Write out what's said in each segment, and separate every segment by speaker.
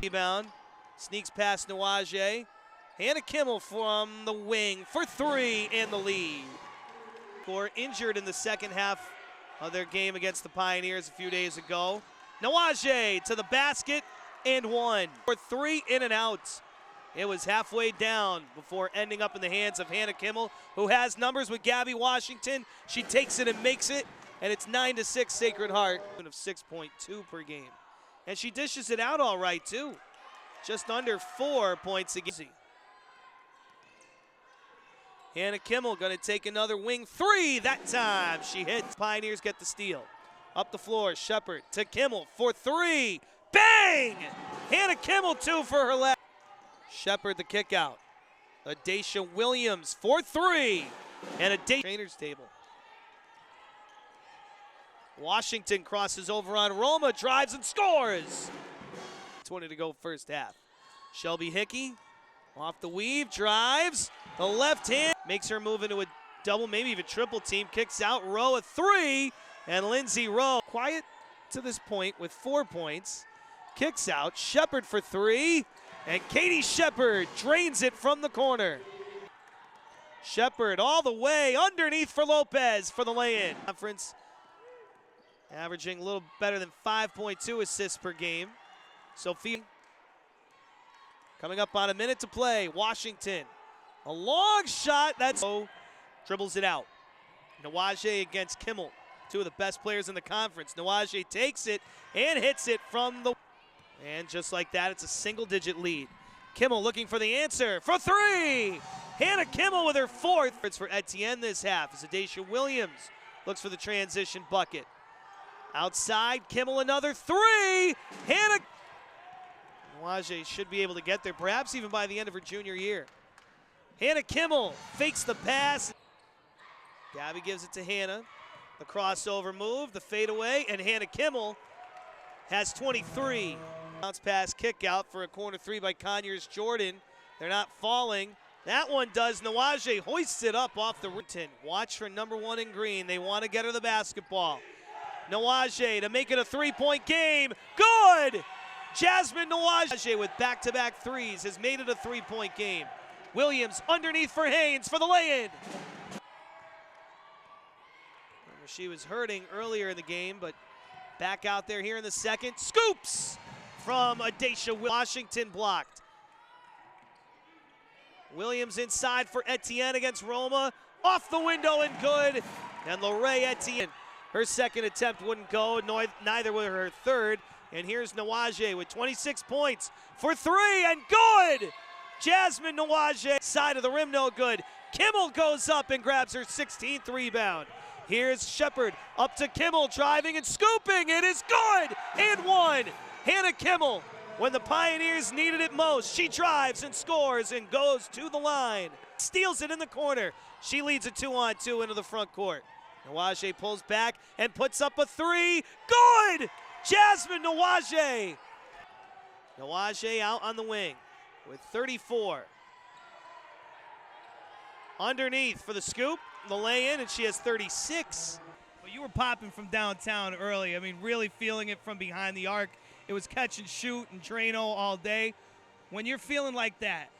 Speaker 1: Rebound, sneaks past Nawaje. Hannah Kimmel from the wing for three and the lead. Score injured in the second half of their game against the Pioneers a few days ago. Nawaje to the basket and one. For three in and out. It was halfway down before ending up in the hands of Hannah Kimmel, who has numbers with Gabby Washington. She takes it and makes it, and it's 9-6 Sacred Heart of 6.2 per game. And she dishes it out all right, too. Just under 4 points a game. Hannah Kimmel going to take another wing three that time. She hits. Pioneers get the steal. Up the floor, Shepard to Kimmel for three. Bang! Hannah Kimmel, 2 for her left. Shepard the kick out. Adacia Williams for three. And a trainer's table. Washington crosses over on Roma, drives and scores. 20 to go first half. Shelby Hickey off the weave, drives. The left hand makes her move into a double, maybe even triple team. Kicks out, Rowe a three. And Lindsay Rowe, quiet to this point with 4 points. Kicks out, Shepard for three. And Katie Shepard drains it from the corner. Shepard all the way underneath for Lopez for the lay-in. Conference averaging a little better than 5.2 assists per game. Sophia coming up on a minute to play. Washington, a long shot. That's dribbles it out. Nawaje against Kimmel, 2 of the best players in the conference. Nawaje takes it and hits it from the. And just like that, it's a single-digit lead. Kimmel looking for the answer for three. Hannah Kimmel with her 4th. It's for Etienne this half as Adacia Williams looks for the transition bucket. Outside, Kimmel another three. Hannah. Nawaje should be able to get there, perhaps even by the end of her junior year. Hannah Kimmel fakes the pass. Gabby gives it to Hannah. The crossover move, the fadeaway, and Hannah Kimmel has 23. Bounce pass kick out for a corner three by Conyers Jordan. They're not falling. That one does. Nawaje hoists it up off the routine. Watch for number 1 in green. They want to get her the basketball. Nawaje to make it a 3-point game. Good! Jasmine Nawaje with back-to-back threes has made it a 3-point game. Williams underneath for Haynes for the lay-in. She was hurting earlier in the game, but back out there here in the second. Scoops from Adacia. Washington blocked. Williams inside for Etienne against Roma. Off the window and good. And Lorraine Etienne, her second attempt wouldn't go, neither with her third. And here's Nawaje with 26 points for three and good. Jasmine Nawaje, side of the rim, no good. Kimmel goes up and grabs her 16th rebound. Here's Shepard up to Kimmel, driving and scooping. It is good and one. Hannah Kimmel, when the Pioneers needed it most, she drives and scores and goes to the line. Steals it in the corner. She leads a 2-on-2 into the front court. Nawaje pulls back and puts up a three. Good! Jasmine Nawaje. Nawaje out on the wing with 34. Underneath for the scoop, the lay-in, and she has 36.
Speaker 2: Well, you were popping from downtown early. I mean, really feeling it from behind the arc. It was catch and shoot and Drano all day. When you're feeling like that,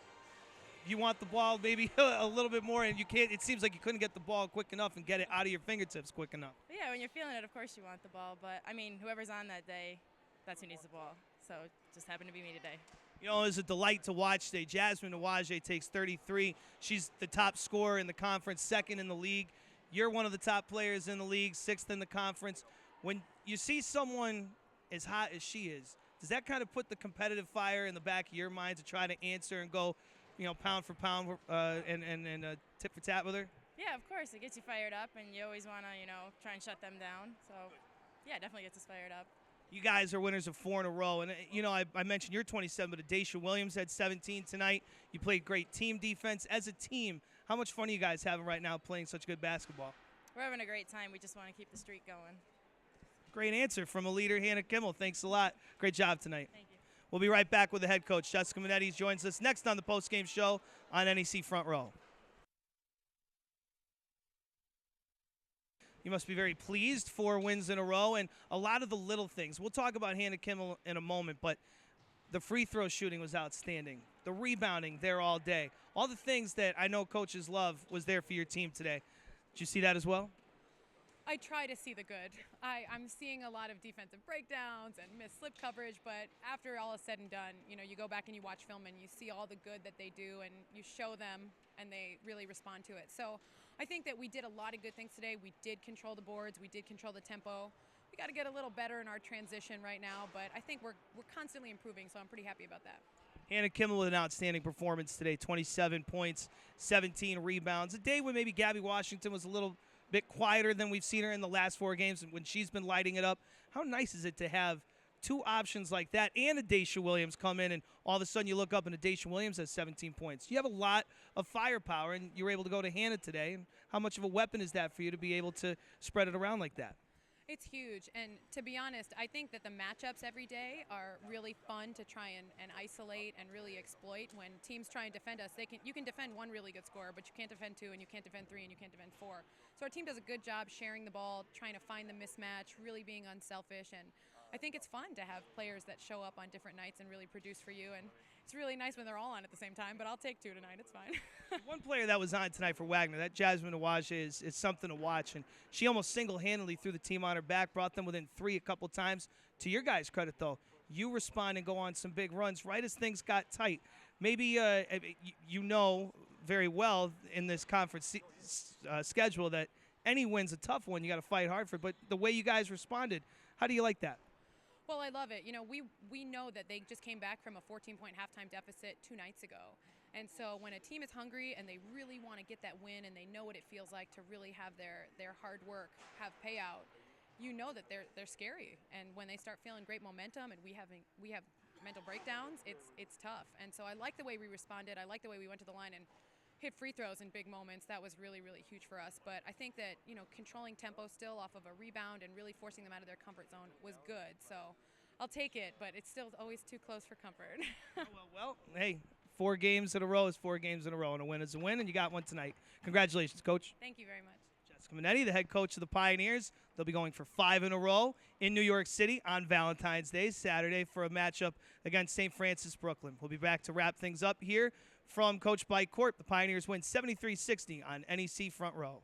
Speaker 2: you want the ball maybe a little bit more, and you can't. It seems like you couldn't get the ball quick enough and get it out of your fingertips quick enough.
Speaker 3: Yeah, when you're feeling it, of course you want the ball. But, I mean, whoever's on that day, that's who needs the ball. So it just happened to be me today.
Speaker 2: You know, it was a delight to watch today. Jasmine Nawaje takes 33. She's the top scorer in the conference, 2nd in the league. You're one of the top players in the league, 6th in the conference. When you see someone as hot as she is, does that kind of put the competitive fire in the back of your mind to try to answer and go, you know, pound for pound and tit for tat with her?
Speaker 3: Yeah, of course. It gets you fired up, and you always want to, you know, try and shut them down. So, yeah, it definitely gets us fired up.
Speaker 2: You guys are winners of 4 in a row. And, you know, I mentioned you're 27, but Adacia Williams had 17 tonight. You played great team defense. As a team, how much fun are you guys having right now playing such good basketball?
Speaker 3: We're having a great time. We just want to keep the streak going.
Speaker 2: Great answer from a leader, Hannah Kimmel. Thanks a lot. Great job tonight.
Speaker 3: Thank you.
Speaker 2: We'll be right back with the head coach. Jessica Minetti joins us next on the postgame show on NEC Front Row. You must be very pleased, 4 wins in a row, and a lot of the little things. We'll talk about Hannah Kimmel in a moment, but The free throw shooting was outstanding. The rebounding there all day. All the things that I know coaches love was there for your team today. Did you see that as well?
Speaker 4: I try to see the good. I'm seeing a lot of defensive breakdowns and missed slip coverage, but after all is said and done, you know, you go back and you watch film and you see all the good that they do and you show them and they really respond to it. So I think that we did a lot of good things today. We did control the boards. We did control the tempo. We got to get a little better in our transition right now, but I think we're constantly improving, so I'm pretty happy about that.
Speaker 2: Hannah Kimmel with an outstanding performance today, 27 points, 17 rebounds. A day when maybe Gabby Washington was a little bit quieter than we've seen her in the last 4 games when she's been lighting it up. How nice is it to have 2 options like that and a Daisha Williams come in and all of a sudden you look up and a Daisha Williams has 17 points. You have a lot of firepower and you were able to go to Hannah today. And how much of a weapon is that for you to be able to spread it around like that?
Speaker 4: It's huge, and to be honest, I think that the matchups every day are really fun to try and isolate and really exploit. When teams try and defend us, you can defend 1 really good scorer, but you can't defend 2, and you can't defend 3, and you can't defend 4. So our team does a good job sharing the ball, trying to find the mismatch, really being unselfish, and I think it's fun to have players that show up on different nights and really produce for you, and it's really nice when they're all on at the same time, but I'll take 2 tonight. It's fine.
Speaker 2: One player that was on tonight for Wagner, that Jasmine Awaje is something to watch, and she almost single-handedly threw the team on her back, brought them within 3 a couple times. To your guys' credit, though, you respond and go on some big runs right as things got tight. Maybe you know very well in this conference schedule that any win's a tough one. You got to fight hard for it, but the way you guys responded, how do you like that?
Speaker 4: Well, I love it. You know, we know that they just came back from a 14-point halftime deficit 2 nights ago. And so when a team is hungry and they really want to get that win and they know what it feels like to really have their hard work have payout, you know that they're scary. And when they start feeling great momentum and we have mental breakdowns, it's tough. And so I like the way we responded. I like the way we went to the line and hit free throws in big moments. That was really, really huge for us. But I think that, you know, controlling tempo still off of a rebound and really forcing them out of their comfort zone was good. So I'll take it, but it's still always too close for comfort.
Speaker 2: well, hey, 4 games in a row is 4 games in a row, and a win is a win, and you got one tonight. Congratulations, Coach.
Speaker 4: Thank you very much.
Speaker 2: Jessica Minetti, the head coach of the Pioneers. They'll be going for 5 in a row in New York City on Valentine's Day, Saturday, for a matchup against St. Francis Brooklyn. We'll be back to wrap things up here from Coach Bike Court. The Pioneers win 73-60 on NEC Front Row.